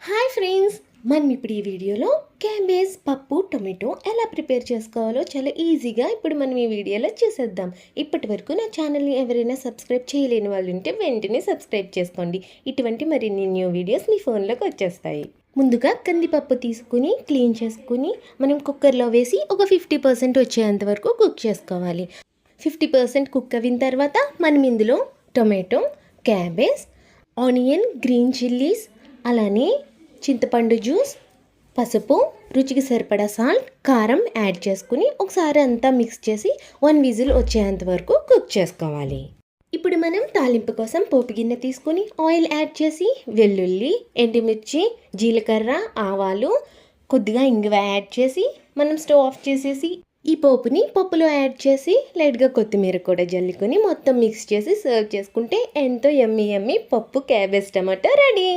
Hi friends, మనం ఇప్పుడు ఈ వీడియోలో క్యాబేజ్ పప్పు టొమాటో ఎలా ప్రిపేర్ చేసుకోవాలో చాలా ఈజీగా ఇప్పుడు మనం ఈ వీడియోలో చూసేద్దాం. ఇప్పటి వరకు నా ఛానల్ని ఎవరైనా సబ్స్క్రైబ్ చేయలేని వాళ్ళు ఉంటే వెంటనే సబ్స్క్రైబ్ చేసుకోండి. ఇటువంటి మరిన్ని న్యూ వీడియోస్ మీ ఫోన్లోకి వచ్చేస్తాయి. ముందుగా కందిపప్పు తీసుకుని క్లీన్ చేసుకుని మనం కుక్కర్లో వేసి ఒక 50% వచ్చేంత వరకు కుక్ చేసుకోవాలి. 50% కుక్ అయిన తర్వాత మనం ఇందులో tomato, cabbage, onion, green chillies, అలానే చింతపండు జ్యూస్, పసుపు, రుచికి సరిపడా సాల్ట్, కారం యాడ్ చేసుకుని ఒకసారి అంతా మిక్స్ చేసి 1 విజిల్ వచ్చేంత వరకు కుక్ చేసుకోవాలి. ఇప్పుడు మనం తాలింపు కోసం పోపు గిన్నె తీసుకుని ఆయిల్ యాడ్ చేసి వెల్లుల్లి, ఎండుమిర్చి, జీలకర్ర, ఆవాలు, కొద్దిగా ఇంగువ యాడ్ చేసి మనం స్టవ్ ఆఫ్ చేసేసి ఈ పోపుని పప్పులో యాడ్ చేసి లైట్గా కొత్తిమీర కూడా జల్లుకొని మొత్తం మిక్స్ చేసి సర్వ్ చేసుకుంటే ఎంతో యమ్మీ యమ్మీ పప్పు క్యాబేజ్ టమాటో రెడీ.